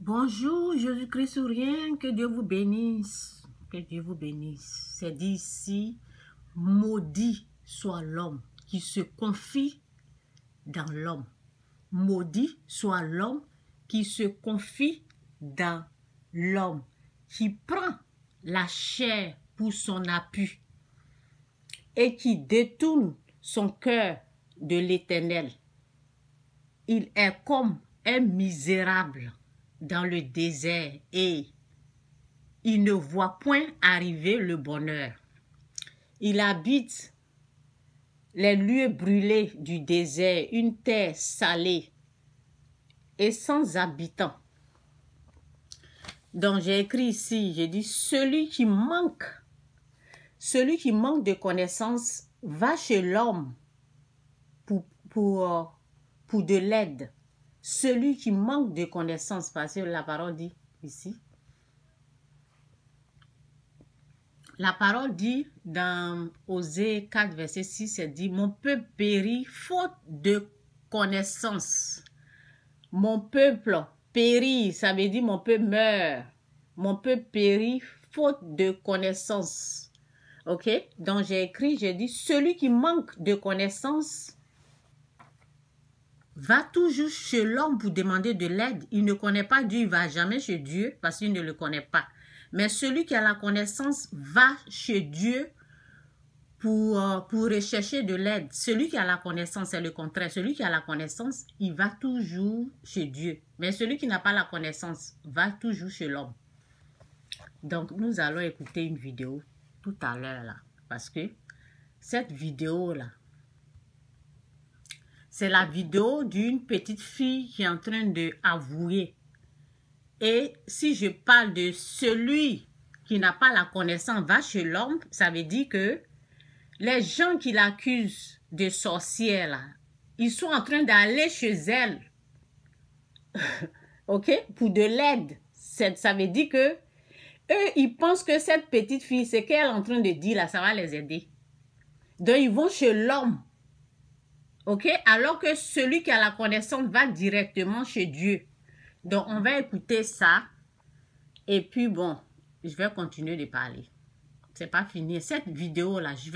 Bonjour, Jésus-Christ sourient, que Dieu vous bénisse. Que Dieu vous bénisse. C'est dit ici, maudit soit l'homme qui se confie dans l'homme. Maudit soit l'homme qui se confie dans l'homme, qui prend la chair pour son appui et qui détourne son cœur de l'Éternel. Il est comme un misérable dans le désert et il ne voit point arriver le bonheur. Il habite les lieux brûlés du désert, une terre salée et sans habitants. Donc j'ai écrit ici, j'ai dit, celui qui manque de connaissances va chez l'homme pour de l'aide. Celui qui manque de connaissances, parce que la parole dit ici, la parole dit dans Osée 4, verset 6, elle dit, mon peuple périt faute de connaissances. Mon peuple périt, ça veut dire mon peuple meurt. Mon peuple périt faute de connaissances. Ok? Donc j'ai écrit, j'ai dit, celui qui manque de connaissances va toujours chez l'homme pour demander de l'aide. Il ne connaît pas Dieu, il ne va jamais chez Dieu parce qu'il ne le connaît pas. Mais celui qui a la connaissance va chez Dieu pour rechercher de l'aide. Celui qui a la connaissance, c'est le contraire. Celui qui a la connaissance, il va toujours chez Dieu. Mais celui qui n'a pas la connaissance va toujours chez l'homme. Donc, nous allons écouter une vidéo tout à l'heure là. Parce que cette vidéo-là, c'est la vidéo d'une petite fille qui est en train d'avouer. Et si je parle de celui qui n'a pas la connaissance va chez l'homme, ça veut dire que les gens qui l'accusent de sorcière, là, ils sont en train d'aller chez elle. OK? Pour de l'aide. Ça veut dire que eux, ils pensent que cette petite fille, ce qu'elle est en train de dire là, ça va les aider. Donc, ils vont chez l'homme. OK? Alors que celui qui a la connaissance va directement chez Dieu. Donc, on va écouter ça. Et puis, bon, je vais continuer de parler. C'est pas fini. Cette vidéo-là, je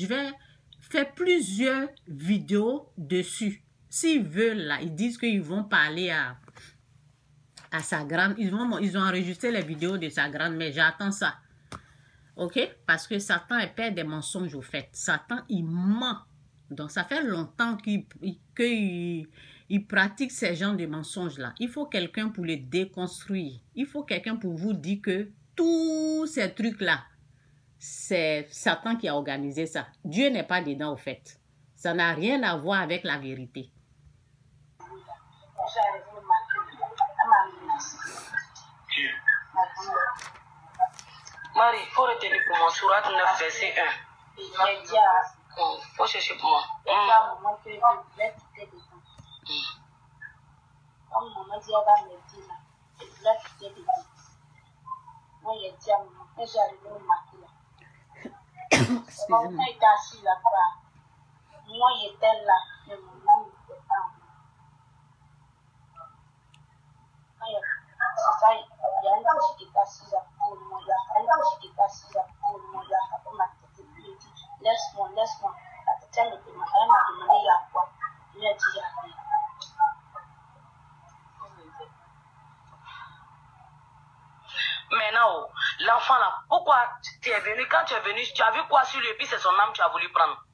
vais faire plusieurs vidéos dessus. S'ils veulent, là, ils disent qu'ils vont parler à sa grande. Ils ont enregistré les vidéos de sa grande, mais j'attends ça. OK? Parce que Satan est père des mensonges, au fait. Satan, il ment. Donc, ça fait longtemps qu'il pratique ces genres de mensonges-là. Il faut quelqu'un pour les déconstruire. Il faut quelqu'un pour vous dire que tous ces trucs-là, c'est Satan qui a organisé ça. Dieu n'est pas dedans, au fait. Ça n'a rien à voir avec la vérité. Marie, il faut retenir pour moi, Sourate 9, verset 1. Faut chercher pour moi. Moi, j'étais là, mais mon nom n'était pas en moi. C'est ça, il y a un petit qui est assis à côté de moi, il y a un petit qui est assis à côté de moi, il y a ma tête, il me dit, laisse-moi. La tête, elle m'a demandé, il y a quoi? Il m'a dit, il y a rien. Maintenant, l'enfant là, pourquoi tu es venu? Quand tu es venu, tu as vu quoi sur lui et puis c'est son âme que tu as voulu prendre?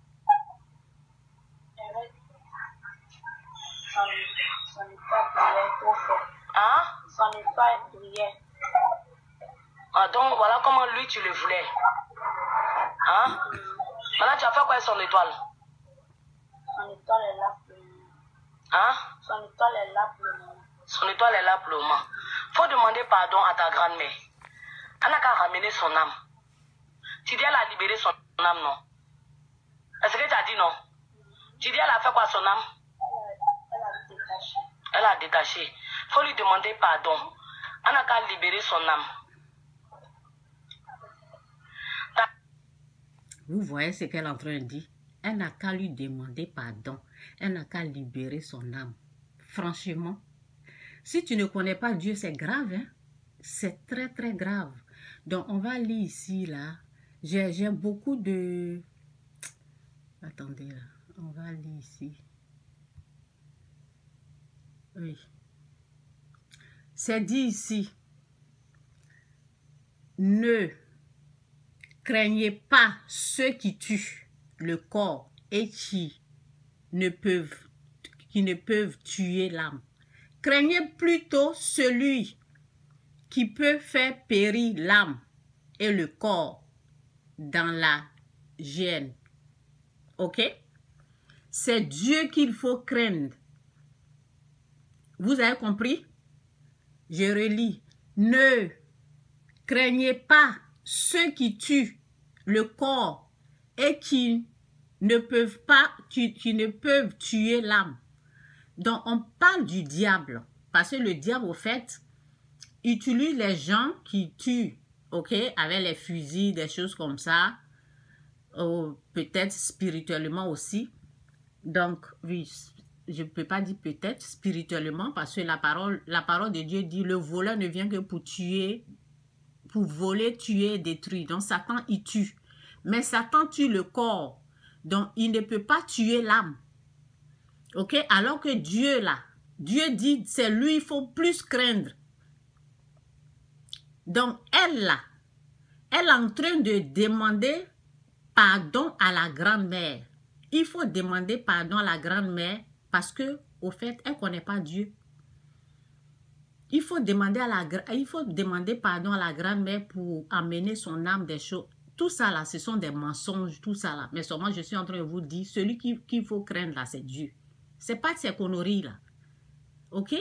Son état brillait trop fort. Hein? Son état brillait. Ah, donc voilà comment lui tu le voulais. Hein? Maintenant tu as fait quoi avec son étoile? Son étoile est là pour le moment. Hein? Son étoile est là pour le moment. Son étoile est là pour le moment. Faut demander pardon à ta grand-mère. Elle n'a qu'à ramener son âme. Tu dis elle a libéré son âme, non? Est-ce que tu as dit non? Tu dis elle a fait quoi son âme? Elle a détaché. Elle a détaché. Faut lui demander pardon. Elle n'a qu'à libérer son âme. Vous voyez ce qu'elle est en train de dire? Elle n'a qu'à lui demander pardon. Elle n'a qu'à libérer son âme. Franchement, Si tu ne connais pas Dieu, c'est grave, hein? C'est très, très grave. Donc, on va lire ici, là. J'ai beaucoup de... Attendez, là. On va lire ici. Oui. C'est dit ici. Ne craignez pas ceux qui tuent le corps et qui ne peuvent tuer l'âme. Craignez plutôt celui qui peut faire périr l'âme et le corps dans la géhenne. Ok? C'est Dieu qu'il faut craindre. Vous avez compris? Je relis. Ne craignez pas ceux qui tuent le corps et qui ne peuvent tuer l'âme. Donc, on parle du diable. Parce que le diable, au fait, utilise les gens qui tuent, ok, avec les fusils, des choses comme ça, peut-être spirituellement aussi. Donc, oui, je ne peux pas dire peut-être spirituellement, parce que la parole de Dieu dit, le voleur ne vient que pour tuer, pour voler, tuer et détruire. Donc, Satan, il tue. Mais Satan tue le corps. Donc, il ne peut pas tuer l'âme. Ok? Alors que Dieu, là, Dieu dit, c'est lui, il faut plus craindre. Donc, elle, là, elle est en train de demander pardon à la grand-mère. Il faut demander pardon à la grand-mère parce que, au fait, elle ne connaît pas Dieu. Il faut demander pardon à la grand-mère pour amener son âme des choses. Tout ça, là, ce sont des mensonges, tout ça, là. Mais seulement, je suis en train de vous dire, celui qu'il faut craindre, là, c'est Dieu. Ce n'est pas de ces conneries, là. OK?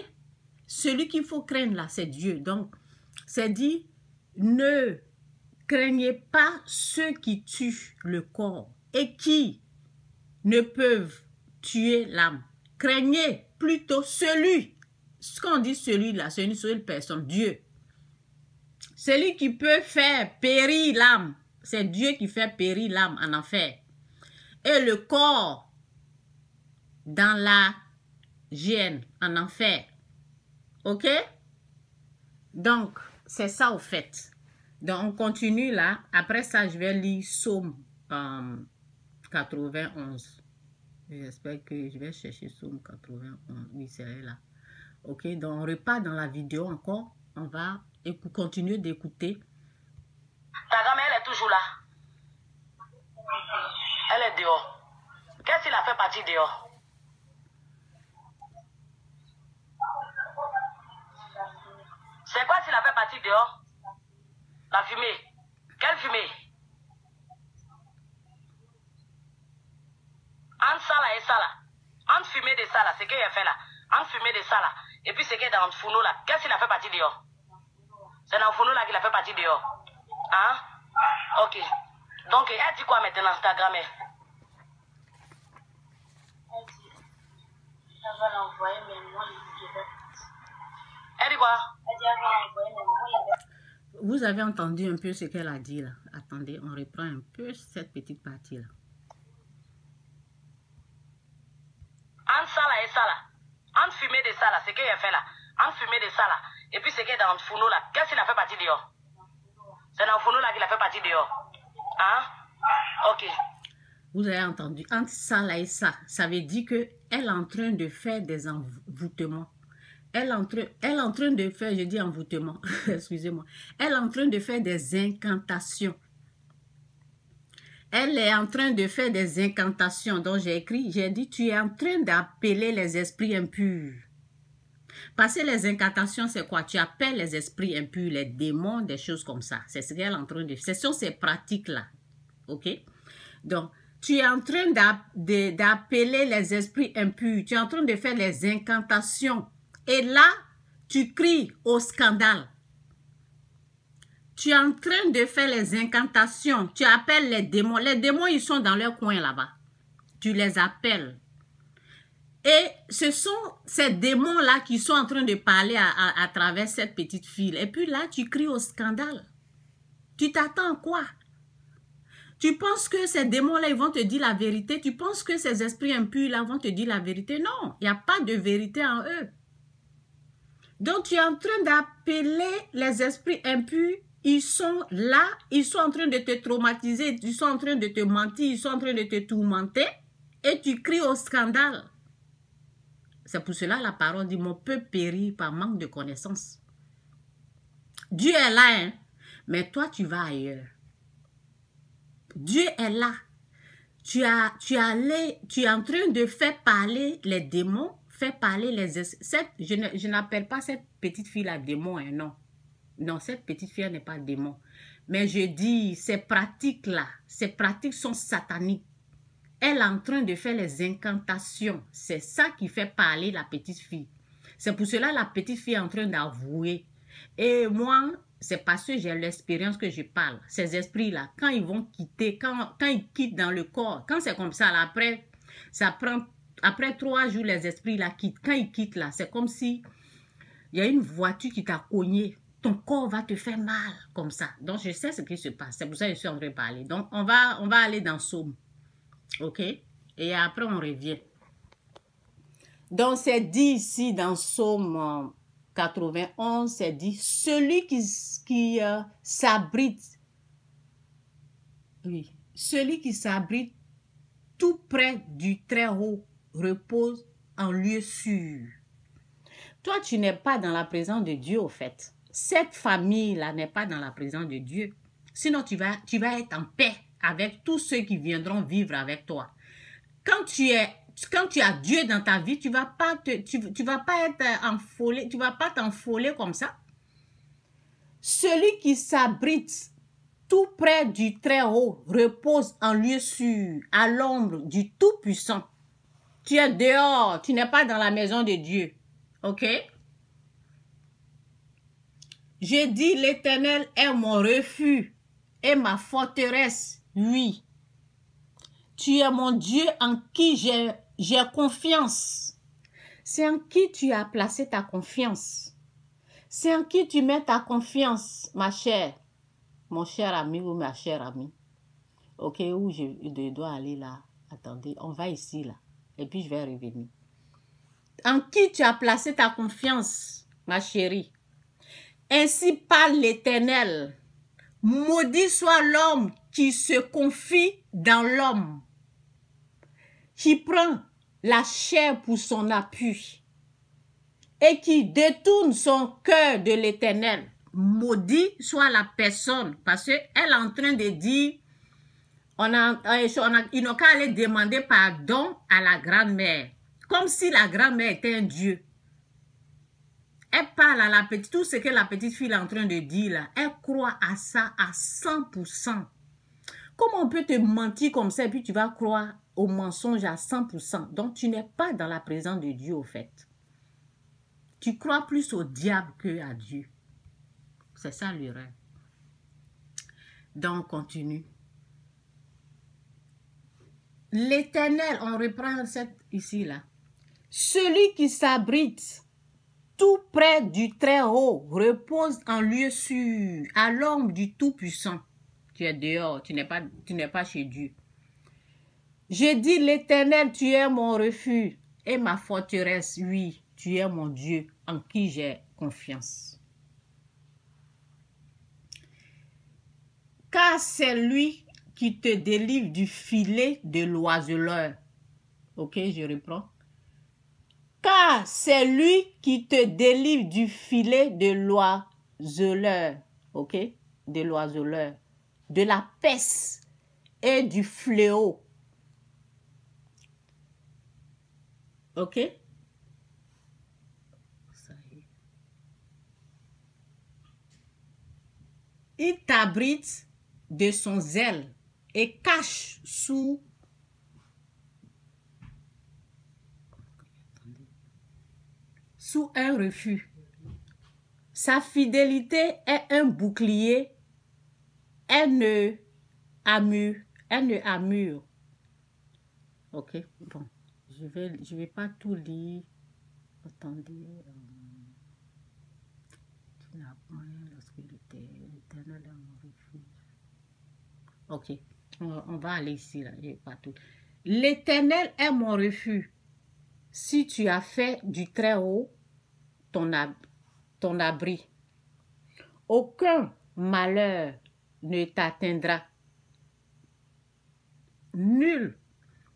Celui qu'il faut craindre, là, c'est Dieu. Donc, c'est dit, ne craignez pas ceux qui tuent le corps et qui ne peuvent tuer l'âme. Craignez plutôt celui, ce qu'on dit celui-là, c'est une seule personne, Dieu. Celui qui peut faire périr l'âme, c'est Dieu qui fait périr l'âme en enfer. Et le corps dans la géhenne, en enfer. OK? Donc, c'est ça au fait. Donc, on continue là. Après ça, je vais lire Psaume 91. J'espère que je vais chercher Psaume 91. Oui, c'est là. OK, donc on repart dans la vidéo encore. On va continuer d'écouter. Ta grand-mère, elle est toujours là. Elle est dehors. Qu'est-ce qu'il a fait partir dehors? C'est quoi s'il a fait partir dehors? La fumée. Quelle fumée? Entre ça là et ça là. Entre fumée de ça là, c'est qu'il a fait là. Entre fumée de ça là. Et puis c'est qu'il est dans le fourneau là. Qu'est-ce qu'il a fait partir dehors? C'est dans le fourneau là qu'il a fait partir dehors. Hein? Ok. Donc elle dit quoi maintenant, ta grand-mère? Elle dit, elle va l'envoyer, mais moi, je vais. Elle dit quoi? Elle dit, elle va l'envoyer, mais moi, je vais. Vous avez entendu un peu ce qu'elle a dit là. Attendez, on reprend un peu cette petite partie là. Entre ça là et ça là. Entre fumée de ça là, c'est qu'il a fait là. Entre fumée de ça là. Et puis c'est qu'il est dans le fourneau là. Qu'est-ce qu'il a fait partir dehors? C'est dans le fourneau là qu'il a fait partir dehors. Hein? Ok. Vous avez entendu, entre ça là et ça, ça veut dire qu'elle est en train de faire des envoûtements. Elle est en train de faire, je dis envoûtement, excusez-moi. Elle est en train de faire des incantations. Elle est en train de faire des incantations. Donc j'ai écrit, j'ai dit, tu es en train d'appeler les esprits impurs. Parce que les incantations, c'est quoi? Tu appelles les esprits impurs, les démons, des choses comme ça. C'est ce qu'elle est en train de faire. Ce sont ces pratiques-là. OK? Donc, tu es en train d'appeler les esprits impurs. Tu es en train de faire les incantations. Et là, tu cries au scandale. Tu es en train de faire les incantations. Tu appelles les démons. Les démons, ils sont dans leur coin là-bas. Tu les appelles. Et ce sont ces démons-là qui sont en train de parler à travers cette petite fille. Et puis là, tu cries au scandale. Tu t'attends à quoi? Tu penses que ces démons-là, ils vont te dire la vérité? Tu penses que ces esprits impurs-là vont te dire la vérité? Non, il n'y a pas de vérité en eux. Donc, tu es en train d'appeler les esprits impurs. Ils sont là, ils sont en train de te traumatiser, ils sont en train de te mentir, ils sont en train de te tourmenter. Et tu cries au scandale. C'est pour cela la parole dit, mon peuple périt par manque de connaissance. Dieu est là, hein, mais toi tu vas ailleurs. Dieu est là. Tu es en train de faire parler les démons, faire parler les... Je n'appelle pas cette petite fille la démon, hein, non. Non, cette petite fille n'est pas démon. Mais je dis, ces pratiques-là, ces pratiques sont sataniques. Elle est en train de faire les incantations. C'est ça qui fait parler la petite fille. C'est pour cela que la petite fille est en train d'avouer. Et moi, c'est parce que j'ai l'expérience que je parle. Ces esprits-là, quand ils vont quitter, quand ils quittent dans le corps, quand c'est comme ça, là, après, ça prend, après 3 jours, les esprits-là quittent. Quand ils quittent là, c'est comme si il y a une voiture qui t'a cogné. Ton corps va te faire mal, comme ça. Donc, je sais ce qui se passe. C'est pour ça que je suis en train de parler. Donc, on va aller dans Psaume. OK? Et après, on revient. Donc, c'est dit ici dans Psaume 91, c'est dit, celui qui s'abrite, oui, celui qui s'abrite tout près du Très-Haut repose en lieu sûr. Toi, tu n'es pas dans la présence de Dieu, au fait. Cette famille-là n'est pas dans la présence de Dieu. Sinon, tu vas être en paix avec tous ceux qui viendront vivre avec toi. Quand tu as Dieu dans ta vie, tu vas pas être enfolé, tu vas pas t'enfoler comme ça. Celui qui s'abrite tout près du Très-Haut repose en lieu sûr, à l'ombre du Tout-Puissant. Tu es dehors, tu n'es pas dans la maison de Dieu. OK? J'ai dit, l'Éternel est mon refuge et ma forteresse, oui. Tu es mon Dieu en qui j'ai confiance. C'est en qui tu as placé ta confiance. C'est en qui tu mets ta confiance, ma chère. Mon cher ami ou ma chère amie. OK, où je dois aller là? Attendez, on va ici là. Et puis je vais revenir. En qui tu as placé ta confiance, ma chérie. Ainsi parle l'Éternel. Maudit soit l'homme qui se confie dans l'homme, qui prend la chair pour son appui et qui détourne son cœur de l'Éternel. Maudit soit la personne, parce qu'elle est en train de dire, ils n'ont qu'à aller demander pardon à la grand-mère, comme si la grand-mère était un dieu. Elle parle à la petite, tout ce que la petite fille est en train de dire là, elle croit à ça à 100%. Comment on peut te mentir comme ça et puis tu vas croire au mensonge à 100%? Donc tu n'es pas dans la présence de Dieu au fait. Tu crois plus au diable qu'à Dieu. C'est ça l'erreur. Donc continue. L'Éternel, on reprend cette ici là. Celui qui s'abrite tout près du Très-Haut repose en lieu sûr, à l'ombre du Tout-Puissant. Tu es dehors, tu n'es pas chez Dieu. Je dis, l'Éternel, tu es mon refuge et ma forteresse. Oui, tu es mon Dieu en qui j'ai confiance. Car c'est lui qui te délivre du filet de l'oiseleur. Ok, je reprends. Car c'est lui qui te délivre du filet de l'oiseleur, ok, de l'oiseleur, de la peste et du fléau, ok. Ça y est. Il t'abrite de son zèle et cache sous un refuge. Sa fidélité est un bouclier. Elle ne armure. Ok, bon. Je vais pas tout lire. Attendez. Tu n'as point lorsque l'Éternel est mon refuge. Ok, on va aller ici, là. Pas tout. L'Éternel est mon refuge. Si tu as fait du Très-Haut ton abri. Aucun malheur ne t'atteindra. Nul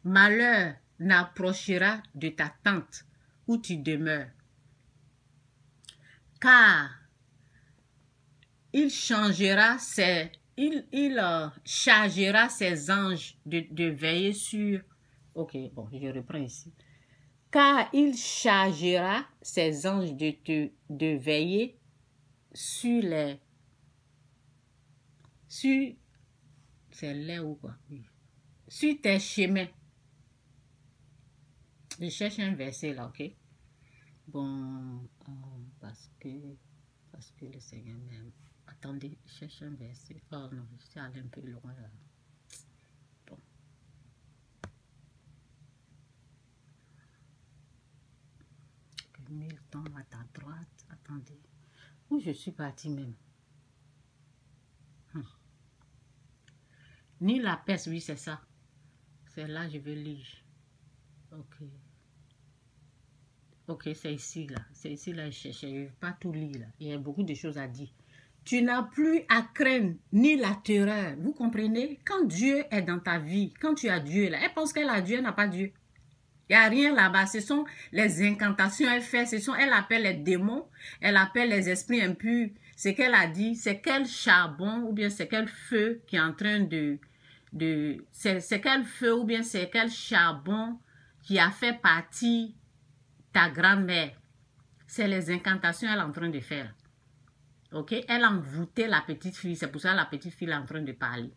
malheur n'approchera de ta tente où tu demeures. Car il chargera ses anges de veiller sur... Ok, bon, je reprends ici. Car il chargera ses anges de veiller sur les... c'est là ou quoi? Oui. Sur tes chemins. Je cherche un verset là, ok? Bon, parce que le Seigneur m'aime. Attendez, je cherche un verset. Oh non, je suis allé un peu loin là. Bon. Que 1000 tombent à ta droite. Attendez. Où je suis parti même? Ni la peste, oui, c'est ça. C'est là, je vais lire. Ok. Ok, c'est ici, là. C'est ici, là, je cherche. Je ne vais pas tout lire, là. Il y a beaucoup de choses à dire. Tu n'as plus à craindre ni la terreur. Vous comprenez? Quand Dieu est dans ta vie, quand tu as Dieu, là, elle pense qu'elle a Dieu, elle n'a pas Dieu. Il n'y a rien là-bas. Ce sont les incantations qu'elle fait. Elle appelle les démons. Elle appelle les esprits impurs. Ce qu'elle a dit, c'est quel charbon ou bien c'est quel feu qui est en train c'est quel feu ou bien c'est quel charbon qui a fait partie ta grand-mère. C'est les incantations qu'elle est en train de faire. Ok? Elle a envoûté la petite fille. C'est pour ça que la petite fille est en train de parler.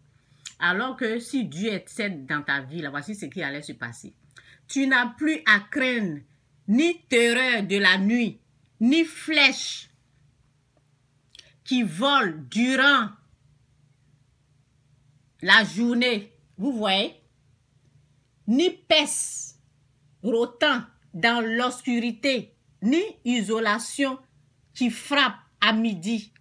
Alors que si Dieu était dans ta vie, là, voici ce qui allait se passer. Tu n'as plus à craindre ni terreur de la nuit, ni flèche qui vole durant la journée. Vous voyez? Ni peste rôtant dans l'obscurité, ni isolation qui frappe à midi.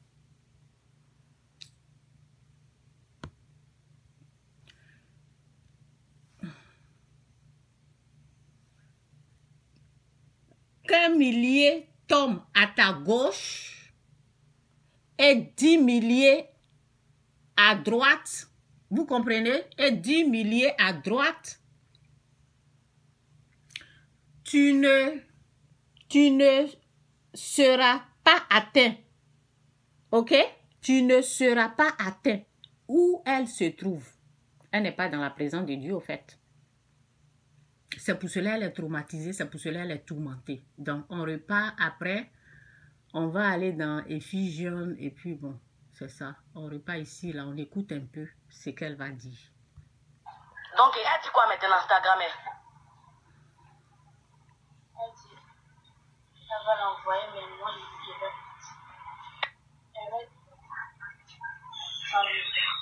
Qu'un millier tombe à ta gauche et 10 milliers à droite, vous comprenez? Et 10 milliers à droite, tu ne seras pas atteint. Ok? Tu ne seras pas atteint. Où elle se trouve? Elle n'est pas dans la présence de Dieu, au fait. C'est pour cela qu'elle est traumatisée, c'est pour cela qu'elle est tourmentée. Donc, on repart après. On va aller dans Éphésiens et puis bon, c'est ça. On repart ici, là, on écoute un peu ce qu'elle va dire. Donc, elle dit quoi maintenant, Instagram? Elle dit, elle va l'envoyer, mais moi, je vais... Elle va...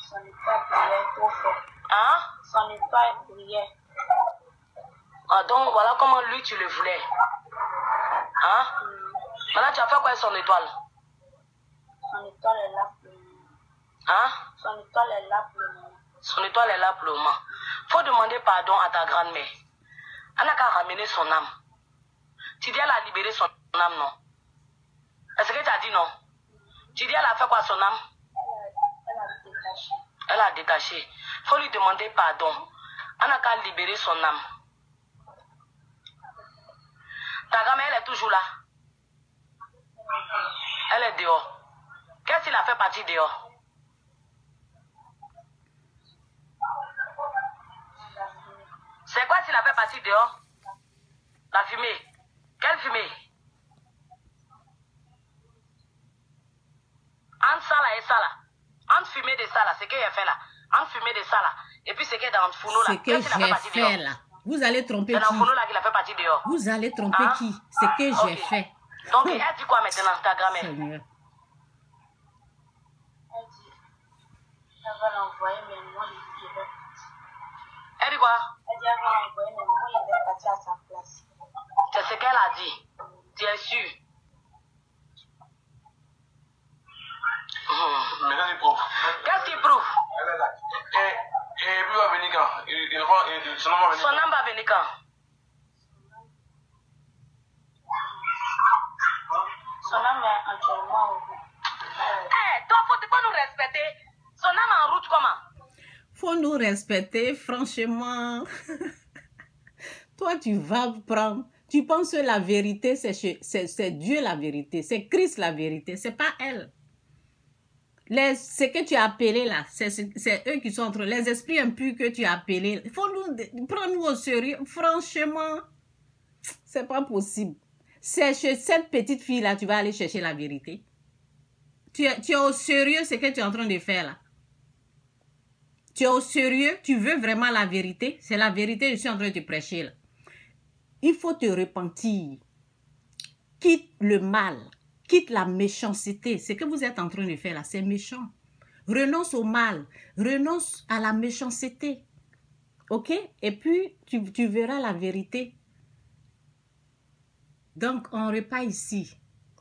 Son état brillait trop fort. Hein? Son état brillait. Ah, donc, voilà comment lui, tu le voulais. Hein? Maintenant, tu as fait quoi avec son étoile? Son étoile est là pour le moment. Hein? Son étoile est là pour le moment. Son étoile est là pour le moment. Faut demander pardon à ta grand-mère. Elle n'a qu'à ramener son âme. Tu dis elle a libéré son âme, non? Est-ce que tu as dit non? Tu dis elle a fait quoi son âme? Elle a détaché. Elle a détaché. Faut lui demander pardon. Elle n'a qu'à libérer son âme. Ta grand-mère, elle est toujours là. Elle est dehors. Qu'est-ce qu'il a fait partir dehors? C'est quoi s'il a fait partir dehors? La fumée. Quelle fumée? Entre ça là et ça là. Entre fumée de ça là, c'est ce qu'il a fait là. Entre fumée de ça là. Et puis c'est qu'il est dans le fourneau là. Ce que j'ai fait là. Vous allez tromper qui? C'est dans le fourneau là qu'il a fait partir dehors. Vous allez tromper qui? Ce que j'ai fait. Donc elle dit quoi maintenant, Instagram? Seigneur. Elle dit, elle va l'envoyer, mais moi, je vais... Elle dit quoi? Elle dit, elle va l'envoyer, mais moi, je vais partir à sa place. C'est ce qu'elle a dit. Tu es sûr? Mais qu'est-ce qu'il prouve? Qu'est-ce qu'il prouve? Et puis il va venir quand? Son nom va venir. Son âme va venir quand? Son âme est actuellement nous respecter, franchement. Toi, tu vas prendre. Tu penses que la vérité, c'est Dieu la vérité. C'est Christ la vérité. C'est pas elle. Ce que tu as appelé là, c'est eux qui sont entre les esprits impurs que tu as appelés. Il faut prendre-nous au sérieux. Franchement, c'est pas possible. C'est chez cette petite fille là, tu vas aller chercher la vérité. Tu es au sérieux ce que tu es en train de faire là. Tu es au sérieux, tu veux vraiment la vérité. C'est la vérité que je suis en train de te prêcher là. Il faut te repentir. Quitte le mal. Quitte la méchanceté. Ce que vous êtes en train de faire là, c'est méchant. Renonce au mal. Renonce à la méchanceté. Ok? Et puis, tu verras la vérité. Donc, on ne repart ici.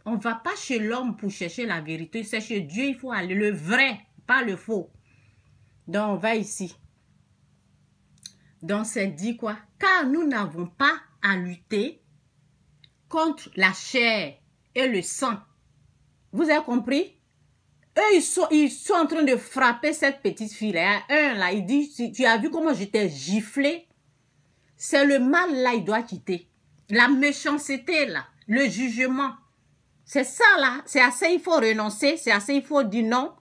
On ne va pas chez l'homme pour chercher la vérité. C'est chez Dieu, il faut aller. Le vrai, pas le faux. Donc, on va ici. Donc, c'est dit quoi? Car nous n'avons pas à lutter contre la chair et le sang. Vous avez compris? Eux, ils sont en train de frapper cette petite fille-là. Un, là, il dit, tu as vu comment j'étais giflé? C'est le mal, là, il doit quitter. La méchanceté, là. Le jugement. C'est ça, là. C'est à ça il faut renoncer. C'est à ça il faut dire non.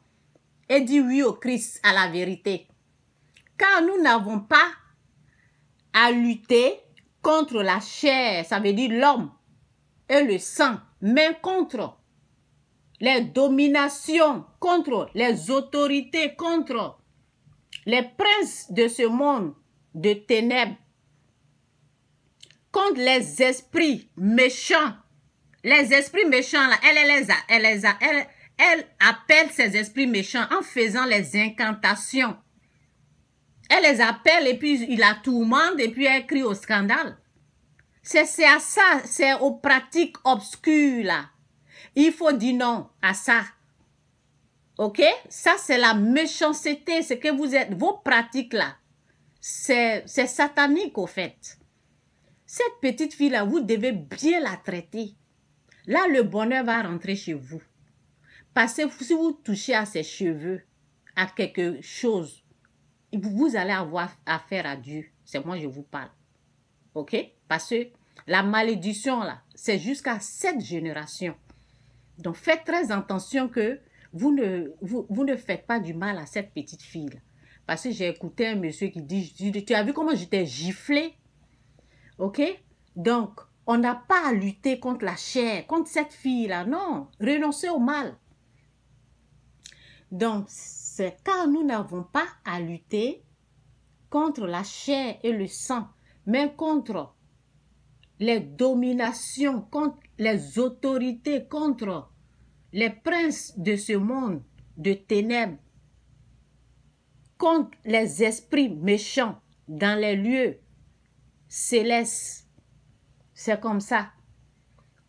Et dire oui au Christ, à la vérité. Car nous n'avons pas à lutter contre la chair, ça veut dire l'homme, et le sang, mais contre les dominations, contre les autorités, contre les princes de ce monde de ténèbres, contre les esprits méchants. Les esprits méchants, là, elle appelle ces esprits méchants en faisant les incantations. Elle les appelle et puis il la tourmente et puis elle crie au scandale. C'est à ça, c'est aux pratiques obscures là. Il faut dire non à ça. Ok? Ça c'est la méchanceté, c'est que vous êtes, vos pratiques là, c'est satanique au fait. Cette petite fille là, vous devez bien la traiter. Là le bonheur va rentrer chez vous. Parce que si vous touchez à ses cheveux, à quelque chose, vous allez avoir affaire à Dieu. C'est moi je vous parle. Ok? Parce que la malédiction là, c'est jusqu'à 7 générations. Donc faites très attention que vous ne faites pas du mal à cette petite fille là. Parce que j'ai écouté un monsieur qui dit, tu as vu comment j'étais giflé? Ok? Donc, on n'a pas à lutter contre la chair, contre cette fille là. Non, renoncez au mal. Donc, c'est car nous n'avons pas à lutter contre la chair et le sang, mais contre les dominations, contre les autorités, contre les princes de ce monde de ténèbres, contre les esprits méchants dans les lieux célestes. C'est comme ça.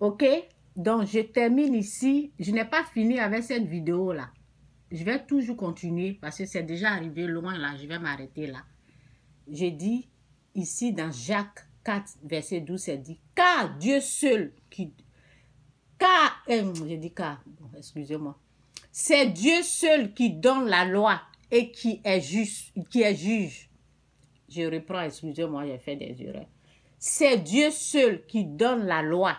Ok? Donc, je termine ici. Je n'ai pas fini avec cette vidéo-là. Je vais toujours continuer parce que c'est déjà arrivé loin là. Je vais m'arrêter là. J'ai dit ici dans Jacques 4, verset 12, c'est dit, car Dieu seul qui... j'ai dit car, bon, excusez-moi. C'est Dieu seul qui donne la loi et qui est juste, qui est juge. Je reprends, excusez-moi, j'ai fait des erreurs. C'est Dieu seul qui donne la loi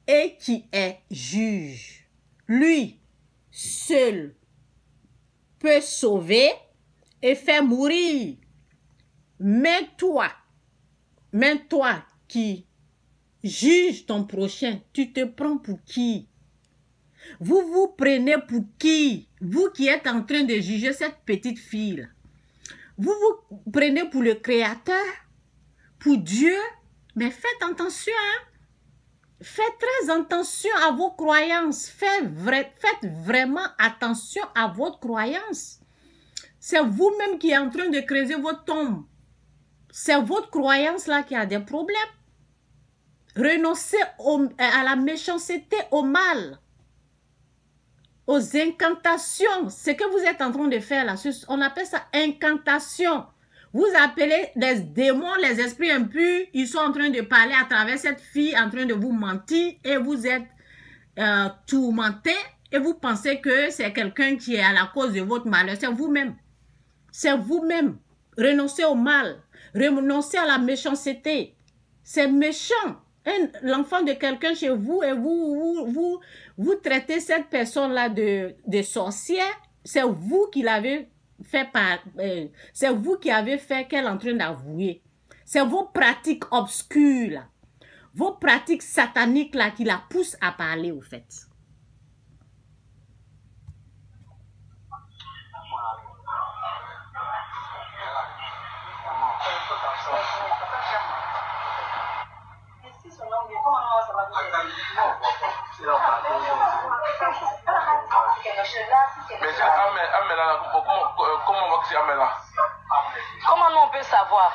et qui est juge. Lui seul peut sauver et faire mourir. Mais toi qui juges ton prochain, tu te prends pour qui? Vous vous prenez pour qui? Vous qui êtes en train de juger cette petite fille. Vous vous prenez pour le Créateur, pour Dieu. Mais faites attention, hein? Faites très attention à vos croyances. Faites vraiment attention à votre croyance. C'est vous-même qui êtes en train de creuser votre tombe. C'est votre croyance là qui a des problèmes. Renoncez à la méchanceté, au mal, aux incantations. Ce que vous êtes en train de faire là, on appelle ça incantation. Vous appelez les démons, les esprits impurs, ils sont en train de parler à travers cette fille, en train de vous mentir et vous êtes tourmenté et vous pensez que c'est quelqu'un qui est à la cause de votre malheur. C'est vous-même. C'est vous-même. Renoncez au mal. Renoncez à la méchanceté. C'est méchant. L'enfant de quelqu'un chez vous et vous traitez cette personne-là de sorcière. C'est vous qui l'avez fait c'est vous qui avez fait qu'elle est en train d'avouer. C'est vos pratiques obscures, là. Vos pratiques sataniques là qui la poussent à parler au fait. Comment nous on peut savoir?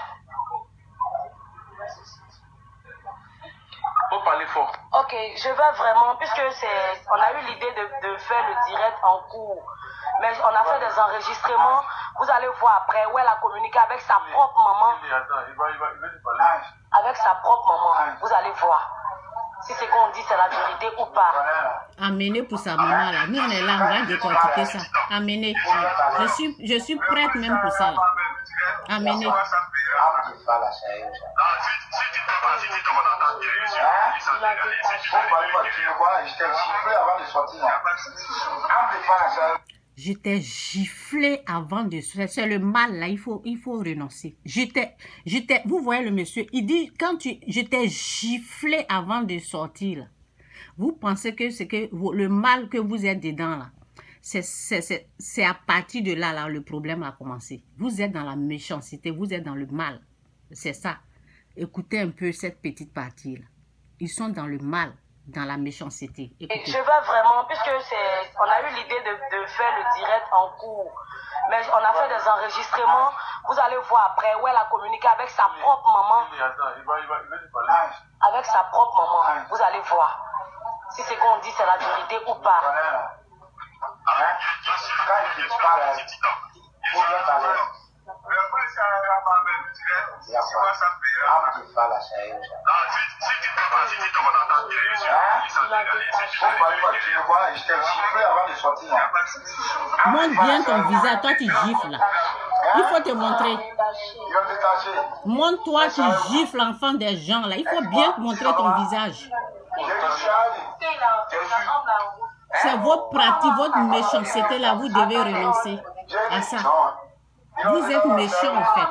Faut parler fort. Ok, je vais vraiment, puisque on a eu l'idée de faire le direct en cours, mais on a fait des enregistrements. Vous allez voir après où elle a communiqué avec sa propre maman. Avec sa propre maman, vous allez voir si c'est qu'on dit c'est la vérité ou pas. Amenez pour sa maman là. Nous on est là, on va décortiquer ça. Amenez. Je suis prête même pour ça. Amenez. J'étais giflé avant de sortir. C'est le mal là, il faut renoncer. Vous voyez le monsieur, il dit j'étais giflé avant de sortir là. Vous pensez que c'est que le mal que vous êtes dedans là, c'est à partir de là le problème a commencé. Vous êtes dans la méchanceté, vous êtes dans le mal. C'est ça. Écoutez un peu cette petite partie là. Ils sont dans le mal, dans la méchanceté. Écoutez. Je vais vraiment, puisque on a eu l'idée de faire le direct en cours, mais on a fait des enregistrements. Vous allez voir après où elle a communiqué avec sa propre maman. Avec sa propre maman, vous allez voir si c'est qu'on dit c'est la vérité ou pas. Montre bien ton visage, toi tu gifles là. Il faut te montrer. Montre-toi, tu gifles l'enfant des gens là. Il faut bien te montrer ton visage. C'est votre pratique, votre méchanceté là, vous devez renoncer à ça. Vous êtes méchant en fait.